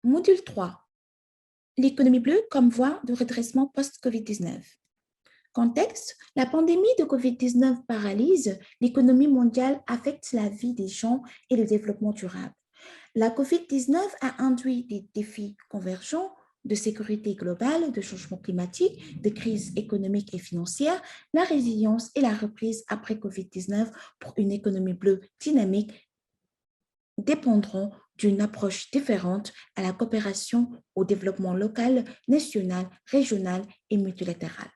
Module 3. L'économie bleue comme voie de redressement post-COVID-19. Contexte, la pandémie de COVID-19 paralyse l'économie mondiale, affecte la vie des gens et le développement durable. La COVID-19 a induit des défis convergents de sécurité globale, de changement climatique, de crise économique et financière, la résilience et la reprise après COVID-19 pour une économie bleue dynamique dépendront d'une approche différente à la coopération au développement local, national, régional et multilatéral.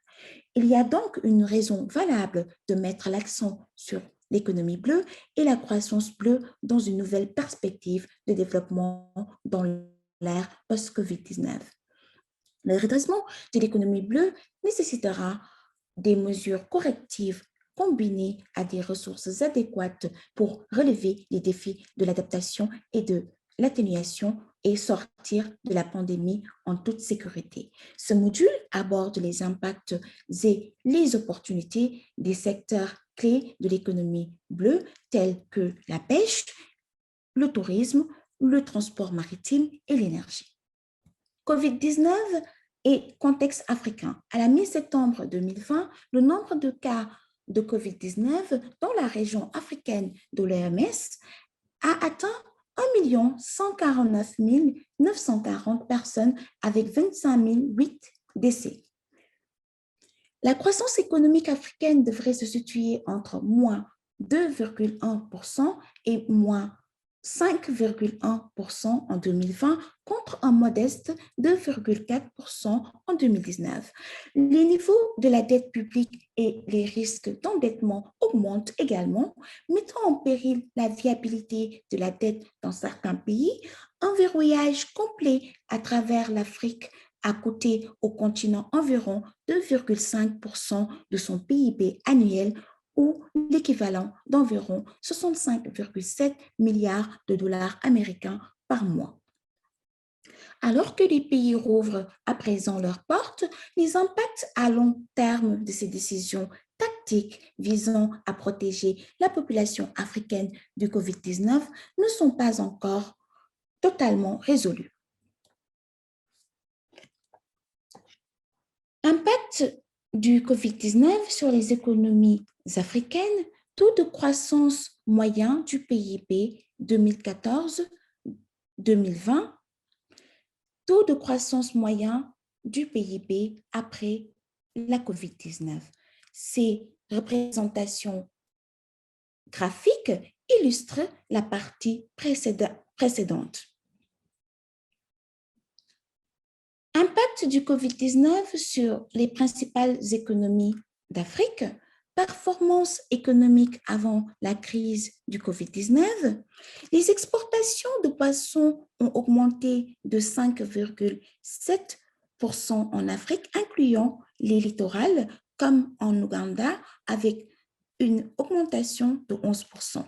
Il y a donc une raison valable de mettre l'accent sur l'économie bleue et la croissance bleue dans une nouvelle perspective de développement dans l'ère post-COVID-19. Le redressement de l'économie bleue nécessitera des mesures correctives combinées à des ressources adéquates pour relever les défis de l'adaptation et de l'atténuation et sortir de la pandémie en toute sécurité. Ce module aborde les impacts et les opportunités des secteurs clés de l'économie bleue tels que la pêche, le tourisme, le transport maritime et l'énergie. COVID-19 et contexte africain. À la mi-septembre 2020, le nombre de cas de COVID-19 dans la région africaine de l'OMS a atteint 1 149 940 personnes avec 25 008 décès. La croissance économique africaine devrait se situer entre moins 2,1% et moins 5,1% en 2020 contre un modeste 2,4% en 2019. Les niveaux de la dette publique et les risques d'endettement augmentent également, mettant en péril la viabilité de la dette dans certains pays. Un verrouillage complet à travers l'Afrique a coûté au continent environ 2,5% de son PIB annuel ou l'équivalent d'environ 65,7 milliards de dollars américains par mois. Alors que les pays rouvrent à présent leurs portes, les impacts à long terme de ces décisions tactiques visant à protéger la population africaine du COVID-19 ne sont pas encore totalement résolus. Impact du COVID-19 sur les économies africaines, taux de croissance moyen du PIB 2014-2020, taux de croissance moyen du PIB après la COVID-19. Ces représentations graphiques illustrent la partie précédente. Impact du COVID-19 sur les principales économies d'Afrique, performance économique avant la crise du COVID-19, les exportations de poissons ont augmenté de 5,7% en Afrique, incluant les littorales comme en Ouganda, avec une augmentation de 11%.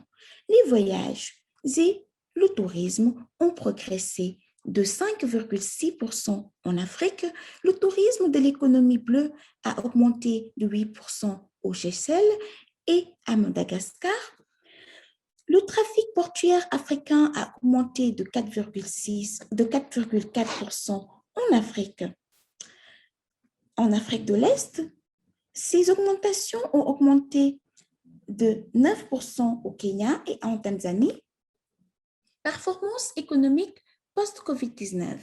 Les voyages et le tourisme ont progressé de 5,6% en Afrique. Le tourisme de l'économie bleue a augmenté de 8% aux Seychelles et à Madagascar. Le trafic portuaire africain a augmenté de 4,4% en Afrique. En Afrique de l'Est, ces augmentations ont augmenté de 9% au Kenya et en Tanzanie. Performance économique post-COVID-19.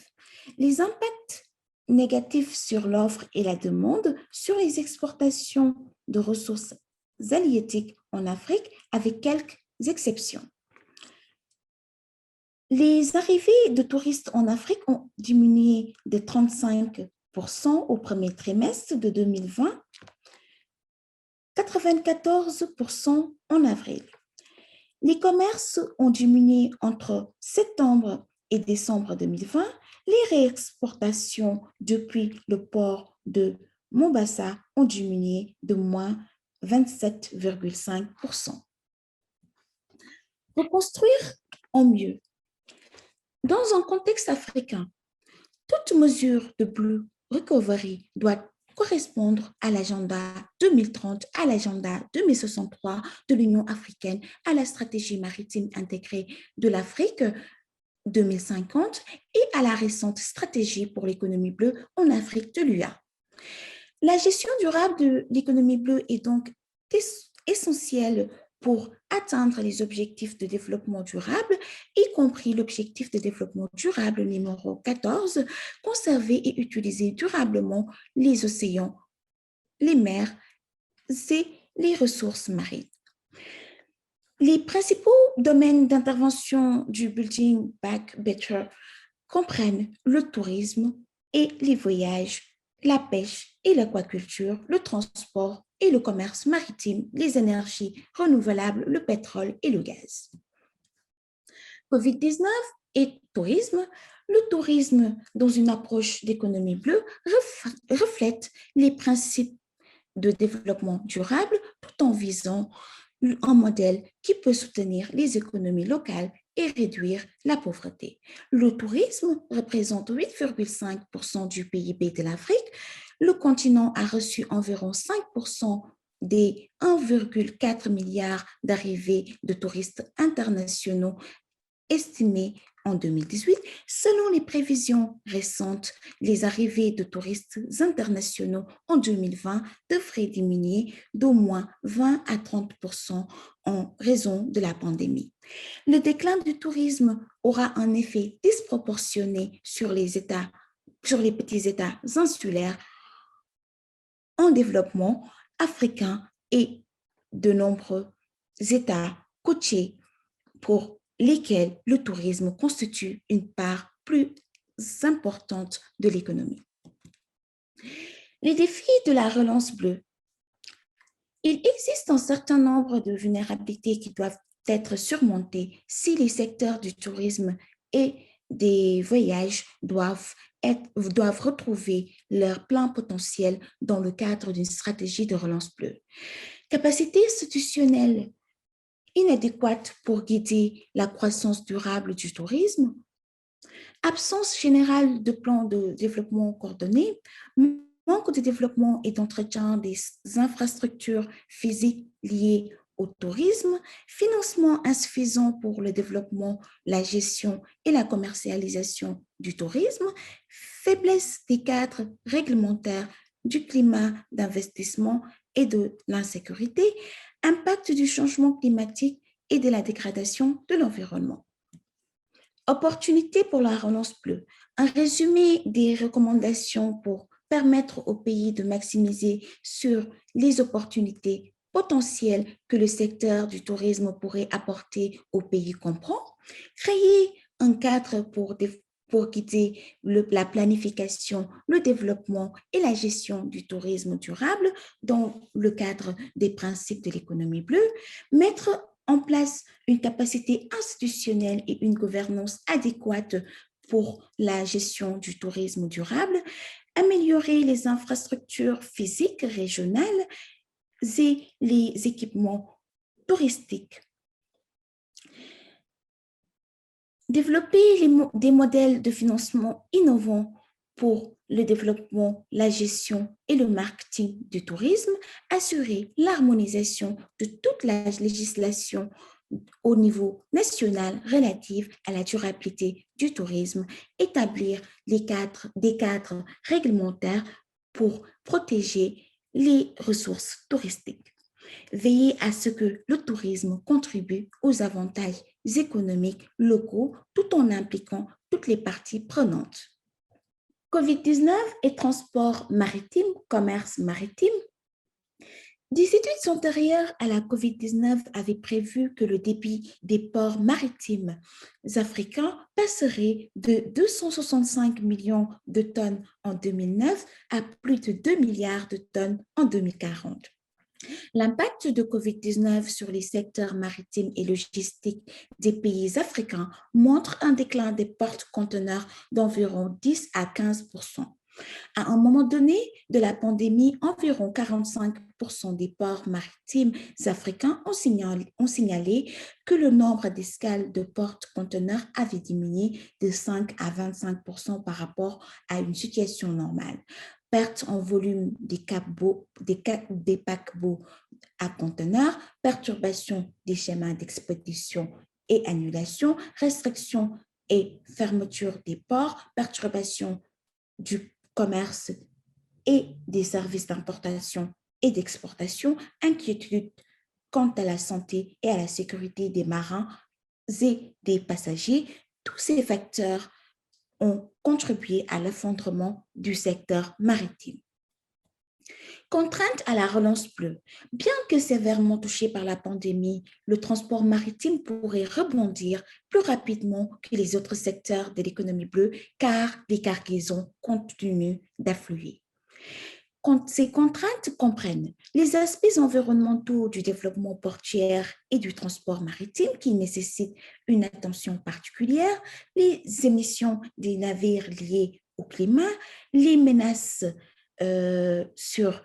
Les impacts négatifs sur l'offre et la demande sur les exportations de ressources halieutiques en Afrique, avec quelques exceptions. Les arrivées de touristes en Afrique ont diminué de 35% au premier trimestre de 2020, 94% en avril. Les commerces ont diminué entre septembre et décembre 2020. Les réexportations depuis le port de Mombasa ont diminué de moins 27,5%. Reconstruire en mieux. Dans un contexte africain, toute mesure de Blue Recovery doit correspondre à l'agenda 2030, à l'agenda 2063 de l'Union africaine, à la stratégie maritime intégrée de l'Afrique 2050 et à la récente stratégie pour l'économie bleue en Afrique de l'UA. La gestion durable de l'économie bleue est donc essentielle pour atteindre les objectifs de développement durable, y compris l'objectif de développement durable numéro 14, conserver et utiliser durablement les océans, les mers et les ressources marines. Les principaux domaines d'intervention du Building Back Better comprennent le tourisme et les voyages, la pêche et l'aquaculture, le transport et le commerce maritime, les énergies renouvelables, le pétrole et le gaz. COVID-19 et tourisme. Le tourisme, dans une approche d'économie bleue, reflète les principes de développement durable tout en visant un modèle qui peut soutenir les économies locales et réduire la pauvreté. Le tourisme représente 8,5% du PIB de l'Afrique. Le continent a reçu environ 5% des 1,4 milliard d'arrivées de touristes internationaux estimés en 2018. Selon les prévisions récentes, les arrivées de touristes internationaux en 2020 devraient diminuer d'au moins 20 à 30% en raison de la pandémie. Le déclin du tourisme aura un effet disproportionné sur les petits États insulaires en développement africain et de nombreux États côtiers pour lesquels le tourisme constitue une part plus importante de l'économie. Les défis de la relance bleue. Il existe un certain nombre de vulnérabilités qui doivent être surmontées si les secteurs du tourisme et des voyages doivent retrouver leur plein potentiel dans le cadre d'une stratégie de relance bleue. Capacité institutionnelle inadéquate pour guider la croissance durable du tourisme, absence générale de plan de développement coordonné, manque de développement et d'entretien des infrastructures physiques liées au tourisme, financement insuffisant pour le développement, la gestion et la commercialisation du tourisme, faiblesse des cadres réglementaires, du climat d'investissement et de l'insécurité, impact du changement climatique et de la dégradation de l'environnement. Opportunités pour la relance bleue. Un résumé des recommandations pour permettre au pays de maximiser sur les opportunités potentielles que le secteur du tourisme pourrait apporter au pays comprend. Créer un cadre pour guider la planification, le développement et la gestion du tourisme durable dans le cadre des principes de l'économie bleue, mettre en place une capacité institutionnelle et une gouvernance adéquate pour la gestion du tourisme durable, améliorer les infrastructures physiques régionales et les équipements touristiques. Développer des modèles de financement innovants pour le développement, la gestion et le marketing du tourisme, assurer l'harmonisation de toute la législation au niveau national relative à la durabilité du tourisme, établir des cadres réglementaires pour protéger les ressources touristiques. Veiller à ce que le tourisme contribue aux avantages économiques locaux tout en impliquant toutes les parties prenantes. COVID-19 et transport maritime, commerce maritime. Des études antérieures à la COVID-19 avaient prévu que le débit des ports maritimes africains passerait de 265 millions de tonnes en 2009 à plus de 2 milliards de tonnes en 2040. L'impact de COVID-19 sur les secteurs maritimes et logistiques des pays africains montre un déclin des porte-conteneurs d'environ 10 à 15%. À un moment donné de la pandémie, environ 45% des ports maritimes africains ont signalé que le nombre d'escales de porte-conteneurs avait diminué de 5 à 25% par rapport à une situation normale. Perte en volume des paquebots à conteneurs, perturbation des schémas d'expédition et annulation, restriction et fermeture des ports, perturbation du commerce et des services d'importation et d'exportation, inquiétude quant à la santé et à la sécurité des marins et des passagers. Tous ces facteurs ont contribué à l'effondrement du secteur maritime. Contrainte à la relance bleue. Bien que sévèrement touché par la pandémie, le transport maritime pourrait rebondir plus rapidement que les autres secteurs de l'économie bleue car les cargaisons continuent d'affluer. Ces contraintes comprennent les aspects environnementaux du développement portuaire et du transport maritime qui nécessitent une attention particulière, les émissions des navires liées au climat, les menaces sur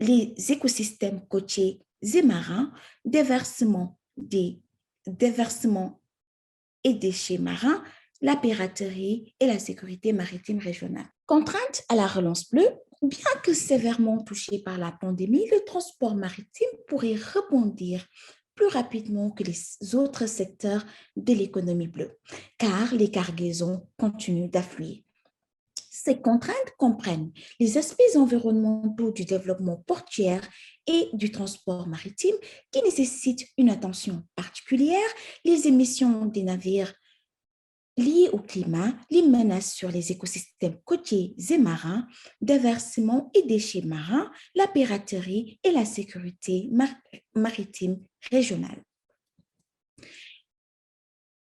les écosystèmes côtiers et marins, déversements et déchets marins, la piraterie et la sécurité maritime régionale. Contrainte à la relance bleue, bien que sévèrement touché par la pandémie, le transport maritime pourrait rebondir plus rapidement que les autres secteurs de l'économie bleue, car les cargaisons continuent d'affluer. Ces contraintes comprennent les aspects environnementaux du développement portuaire et du transport maritime qui nécessitent une attention particulière, les émissions des navires liées au climat, les menaces sur les écosystèmes côtiers et marins, déversements et déchets marins, la piraterie et la sécurité maritime régionale.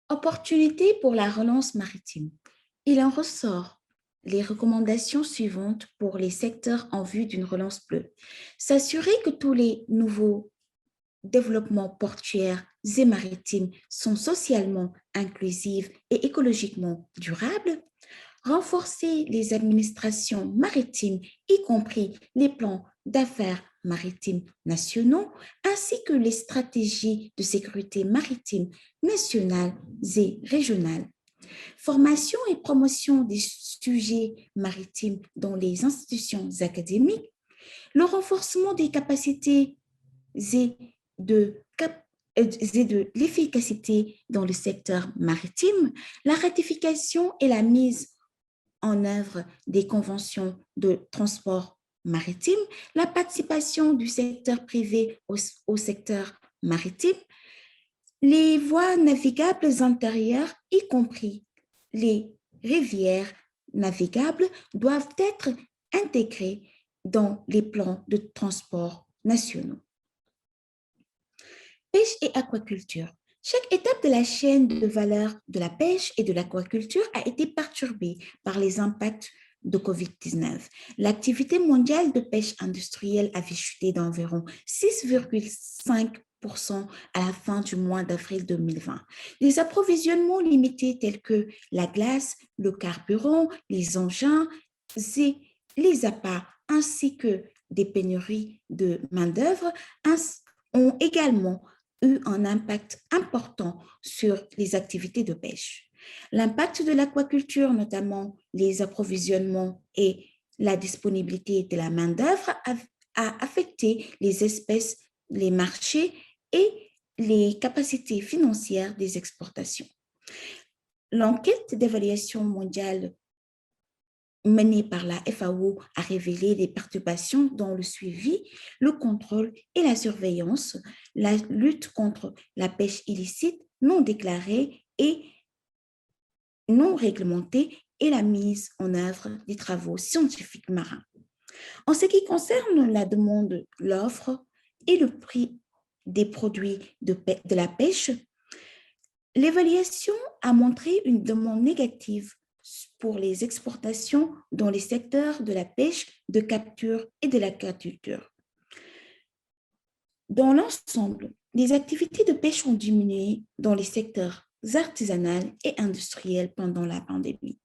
Opportunités pour la relance maritime. Il en ressort les recommandations suivantes pour les secteurs en vue d'une relance bleue. S'assurer que tous les nouveaux développements portuaires et maritimes sont socialement inclusifs et écologiquement durables. Renforcer les administrations maritimes, y compris les plans d'affaires maritimes nationaux, ainsi que les stratégies de sécurité maritime nationales et régionales. Formation et promotion des sujets maritimes dans les institutions académiques, le renforcement des capacités et de l'efficacité dans le secteur maritime, la ratification et la mise en œuvre des conventions de transport maritime, la participation du secteur privé au secteur maritime, les voies navigables intérieures, y compris les rivières navigables, doivent être intégrées dans les plans de transport nationaux. Pêche et aquaculture. Chaque étape de la chaîne de valeur de la pêche et de l'aquaculture a été perturbée par les impacts de COVID-19. L'activité mondiale de pêche industrielle avait chuté d'environ 6,5% à la fin du mois d'avril 2020. Les approvisionnements limités tels que la glace, le carburant, les engins et les appâts, ainsi que des pénuries de main-d'œuvre, ont également eu un impact important sur les activités de pêche. L'impact de l'aquaculture, notamment les approvisionnements et la disponibilité de la main-d'œuvre, a affecté les espèces, les marchés et les capacités financières des exportations. L'enquête d'évaluation mondiale menée par la FAO a révélé des perturbations dans le suivi, le contrôle et la surveillance, la lutte contre la pêche illicite, non déclarée et non réglementée et la mise en œuvre des travaux scientifiques marins. En ce qui concerne la demande, l'offre et le prix des produits de la pêche, l'évaluation a montré une demande négative pour les exportations dans les secteurs de la pêche, de capture et de l'aquaculture. Dans l'ensemble, les activités de pêche ont diminué dans les secteurs artisanaux et industriels pendant la pandémie.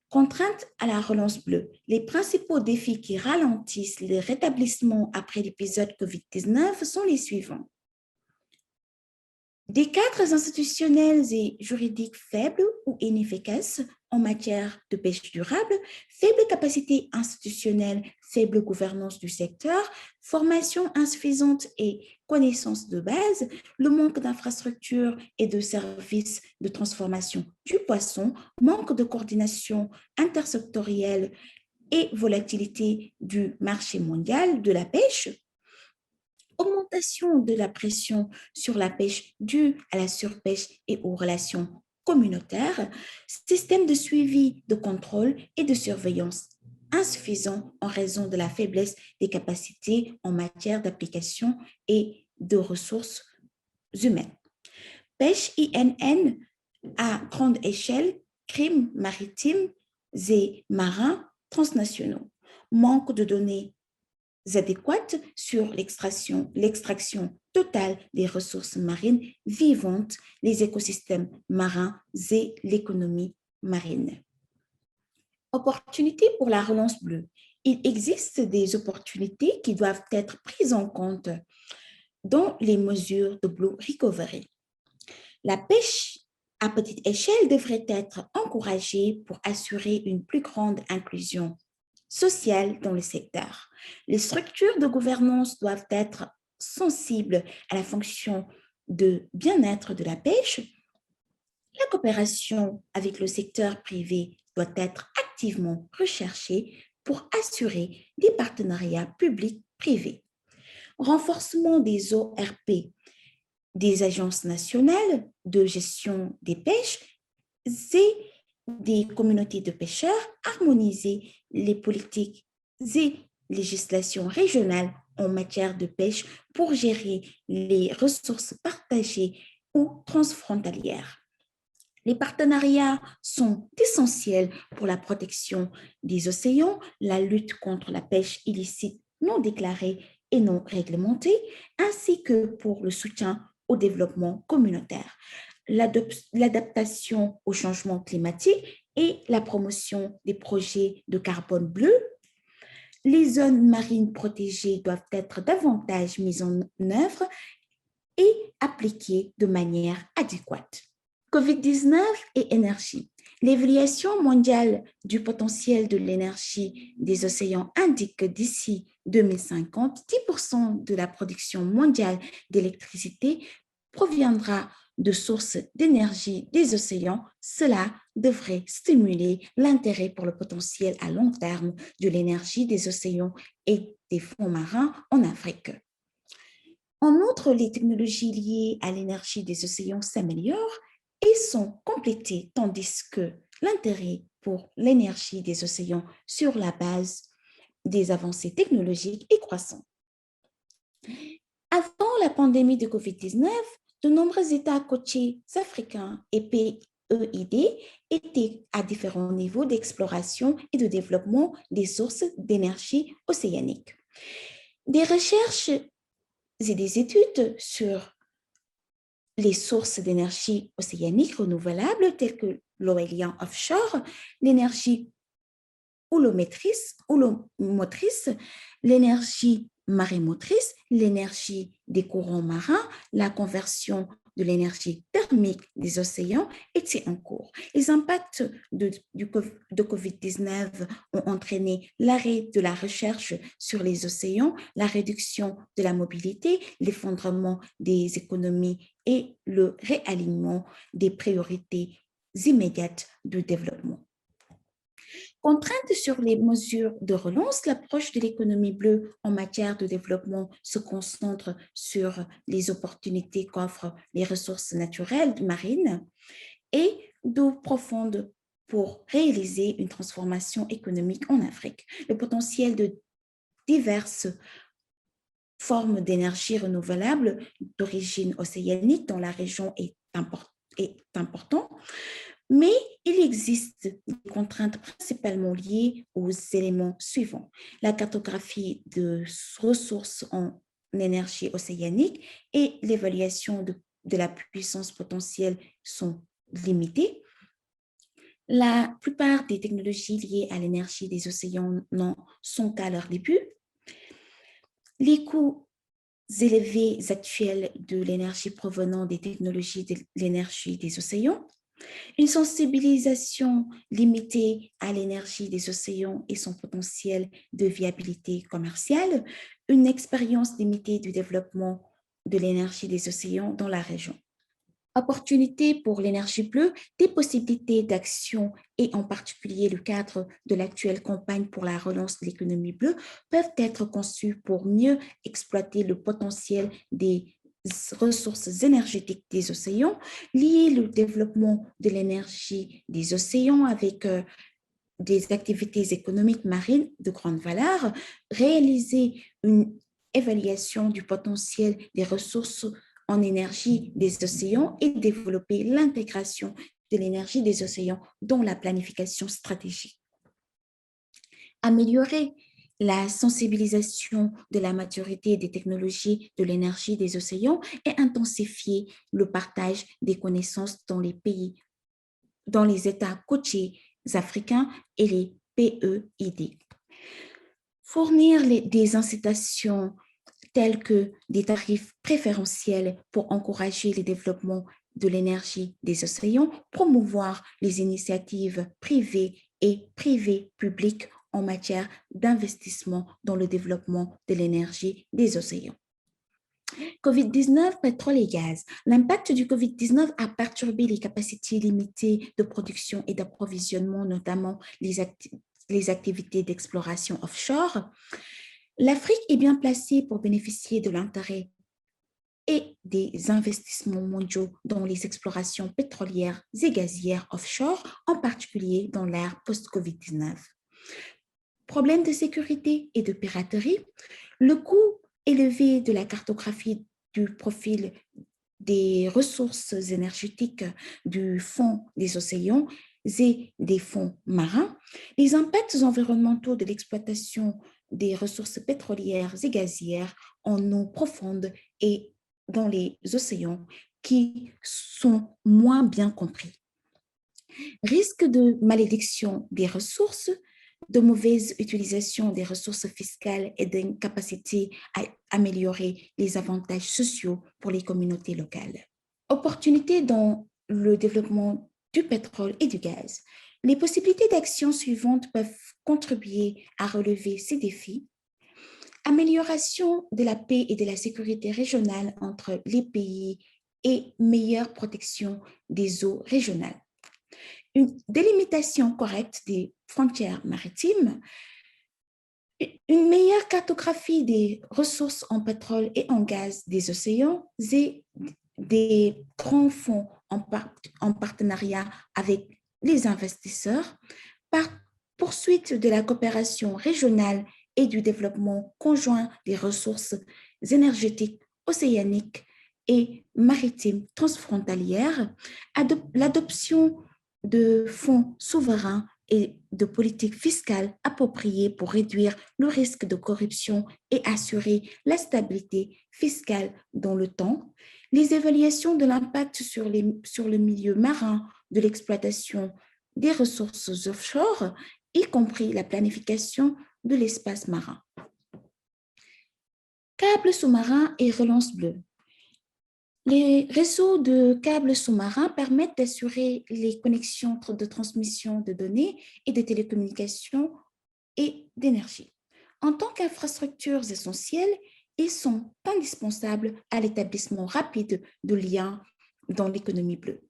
Contrainte à la relance bleue, les principaux défis qui ralentissent le rétablissement après l'épisode COVID-19 sont les suivants. Des cadres institutionnels et juridiques faibles ou inefficaces en matière de pêche durable, faible capacité institutionnelle, faible gouvernance du secteur, formation insuffisante et connaissances de base, le manque d'infrastructures et de services de transformation du poisson, manque de coordination intersectorielle et volatilité du marché mondial de la pêche, augmentation de la pression sur la pêche due à la surpêche et aux relations communautaires, système de suivi, de contrôle et de surveillance insuffisant en raison de la faiblesse des capacités en matière d'application et de ressources humaines. Pêche INN à grande échelle, crimes maritimes et marins transnationaux, manque de données adéquates sur l'extraction totale des ressources marines vivantes, les écosystèmes marins et l'économie marine. Opportunités pour la relance bleue. Il existe des opportunités qui doivent être prises en compte dans les mesures de Blue Recovery. La pêche à petite échelle devrait être encouragée pour assurer une plus grande inclusion sociale dans le secteur. Les structures de gouvernance doivent être sensibles à la fonction de bien-être de la pêche. La coopération avec le secteur privé doit être activement recherchée pour assurer des partenariats publics-privés. Renforcement des ORP, des agences nationales de gestion des pêches et des communautés de pêcheurs, harmoniser les politiques et législations régionales en matière de pêche pour gérer les ressources partagées ou transfrontalières. Les partenariats sont essentiels pour la protection des océans, la lutte contre la pêche illicite non déclarée et non réglementée, ainsi que pour le soutien au développement communautaire, l'adaptation au changement climatique et la promotion des projets de carbone bleu. Les zones marines protégées doivent être davantage mises en œuvre et appliquées de manière adéquate. COVID-19 et énergie. L'évaluation mondiale du potentiel de l'énergie des océans indique que d'ici 2050, 10% de la production mondiale d'électricité proviendra de sources d'énergie des océans. Cela devrait stimuler l'intérêt pour le potentiel à long terme de l'énergie des océans et des fonds marins en Afrique. En outre, les technologies liées à l'énergie des océans s'améliorent et sont complétées, tandis que l'intérêt pour l'énergie des océans sur la base des avancées technologiques est croissant. Avant la pandémie de COVID-19, de nombreux États côtiers africains et PEID étaient à différents niveaux d'exploration et de développement des sources d'énergie océanique. Des recherches et des études sur les sources d'énergie océanique renouvelables telles que l'éolien offshore, l'énergie houlomotrice, l'énergie marémotrice, l'énergie des courants marins, la conversion de l'énergie thermique des océans étaient en cours. Les impacts de COVID-19 ont entraîné l'arrêt de la recherche sur les océans, la réduction de la mobilité, l'effondrement des économies et le réalignement des priorités immédiates de développement. Contrainte sur les mesures de relance, l'approche de l'économie bleue en matière de développement se concentre sur les opportunités qu'offrent les ressources naturelles marines et d'eau profonde pour réaliser une transformation économique en Afrique. Le potentiel de diverses formes d'énergie renouvelable d'origine océanique dans la région est important. Mais il existe des contraintes principalement liées aux éléments suivants. La cartographie de ressources en énergie océanique et l'évaluation de la puissance potentielle sont limitées. La plupart des technologies liées à l'énergie des océans n'en sont qu'à leur début. Les coûts élevés actuels de l'énergie provenant des technologies de l'énergie des océans, une sensibilisation limitée à l'énergie des océans et son potentiel de viabilité commerciale, une expérience limitée du développement de l'énergie des océans dans la région. Opportunités pour l'énergie bleue, des possibilités d'action et en particulier le cadre de l'actuelle campagne pour la relance de l'économie bleue peuvent être conçues pour mieux exploiter le potentiel des ressources énergétiques des océans, lier le développement de l'énergie des océans avec des activités économiques marines de grande valeur, réaliser une évaluation du potentiel des ressources en énergie des océans et développer l'intégration de l'énergie des océans dans la planification stratégique. Améliorer la sensibilisation de la maturité des technologies de l'énergie des océans et intensifier le partage des connaissances dans les pays, dans les États côtiers africains et les PEID. Fournir des incitations tels que des tarifs préférentiels pour encourager le développement de l'énergie des océans, promouvoir les initiatives privées et privées-publiques en matière d'investissement dans le développement de l'énergie des océans. COVID-19, pétrole et gaz. L'impact du COVID-19 a perturbé les capacités limitées de production et d'approvisionnement, notamment les activités d'exploration offshore. L'Afrique est bien placée pour bénéficier de l'intérêt et des investissements mondiaux dans les explorations pétrolières et gazières offshore, en particulier dans l'ère post-COVID-19. Problèmes de sécurité et de piraterie. Le coût élevé de la cartographie du profil des ressources énergétiques du fond des océans et des fonds marins, les impacts environnementaux de l'exploitation des ressources pétrolières et gazières en eau profonde et dans les océans qui sont moins bien compris. Risque de malédiction des ressources, de mauvaise utilisation des ressources fiscales et d'incapacité à améliorer les avantages sociaux pour les communautés locales. Opportunités dans le développement du pétrole et du gaz. Les possibilités d'action suivantes peuvent contribuer à relever ces défis. Amélioration de la paix et de la sécurité régionale entre les pays et meilleure protection des eaux régionales. Une délimitation correcte des frontières maritimes, une meilleure cartographie des ressources en pétrole et en gaz des océans et des grands fonds en partenariat avec les investisseurs, par poursuite de la coopération régionale et du développement conjoint des ressources énergétiques océaniques et maritimes transfrontalières, l'adoption de fonds souverains et de politiques fiscales appropriées pour réduire le risque de corruption et assurer la stabilité fiscale dans le temps, les évaluations de l'impact sur le milieu marin de l'exploitation des ressources offshore, y compris la planification de l'espace marin. Câbles sous-marins et relance bleue. Les réseaux de câbles sous-marins permettent d'assurer les connexions de transmission de données et de télécommunications et d'énergie. En tant qu'infrastructures essentielles, ils sont indispensables à l'établissement rapide de liens dans l'économie bleue.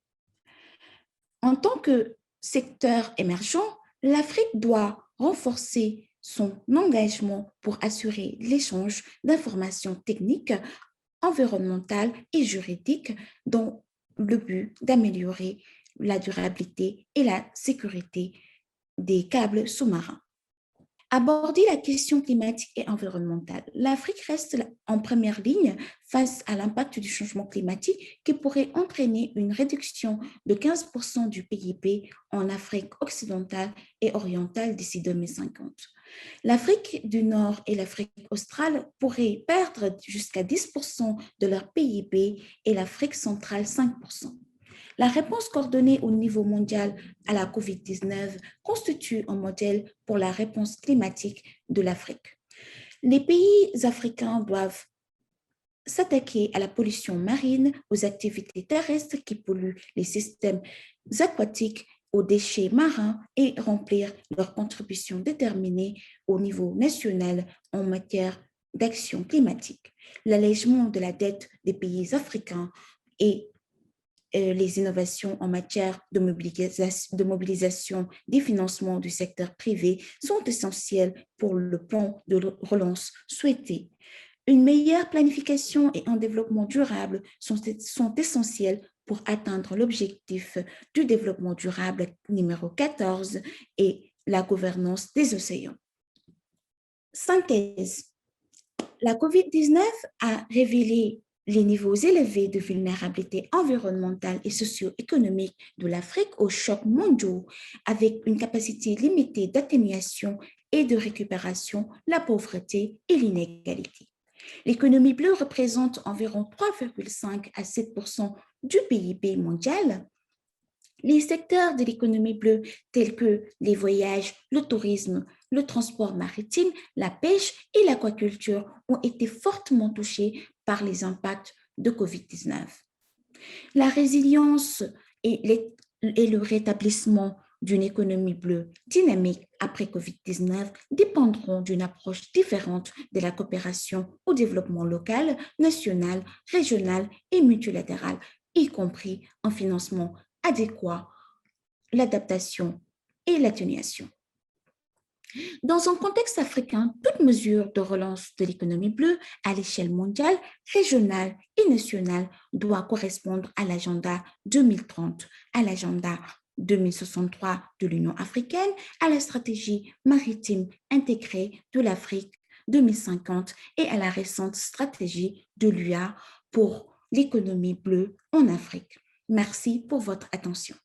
En tant que secteur émergent, l'Afrique doit renforcer son engagement pour assurer l'échange d'informations techniques, environnementales et juridiques dans le but d'améliorer la durabilité et la sécurité des câbles sous-marins. Aborder la question climatique et environnementale. L'Afrique reste en première ligne face à l'impact du changement climatique qui pourrait entraîner une réduction de 15% du PIB en Afrique occidentale et orientale d'ici 2050. L'Afrique du Nord et l'Afrique australe pourraient perdre jusqu'à 10% de leur PIB et l'Afrique centrale 5%. La réponse coordonnée au niveau mondial à la COVID-19 constitue un modèle pour la réponse climatique de l'Afrique. Les pays africains doivent s'attaquer à la pollution marine, aux activités terrestres qui polluent les systèmes aquatiques, aux déchets marins et remplir leurs contributions déterminées au niveau national en matière d'action climatique. L'allègement de la dette des pays africains et les innovations en matière de mobilisation des financements du secteur privé sont essentielles pour le plan de relance souhaité. Une meilleure planification et un développement durable sont essentiels pour atteindre l'objectif du développement durable numéro 14 et la gouvernance des océans. Synthèse. La COVID-19 a révélé les niveaux élevés de vulnérabilité environnementale et socio-économique de l'Afrique aux chocs mondiaux, avec une capacité limitée d'atténuation et de récupération, la pauvreté et l'inégalité. L'économie bleue représente environ 3,5 à 7% du PIB mondial. Les secteurs de l'économie bleue tels que les voyages, le tourisme, le transport maritime, la pêche et l'aquaculture ont été fortement touchés par les impacts de COVID-19. La résilience et le rétablissement d'une économie bleue dynamique après COVID-19 dépendront d'une approche différente de la coopération au développement local, national, régional et multilatéral, y compris un financement adéquat, l'adaptation et l'atténuation. Dans un contexte africain, toute mesure de relance de l'économie bleue à l'échelle mondiale, régionale et nationale doit correspondre à l'agenda 2030, à l'agenda 2063 de l'Union africaine, à la stratégie maritime intégrée de l'Afrique 2050 et à la récente stratégie de l'UA pour l'économie bleue en Afrique. Merci pour votre attention.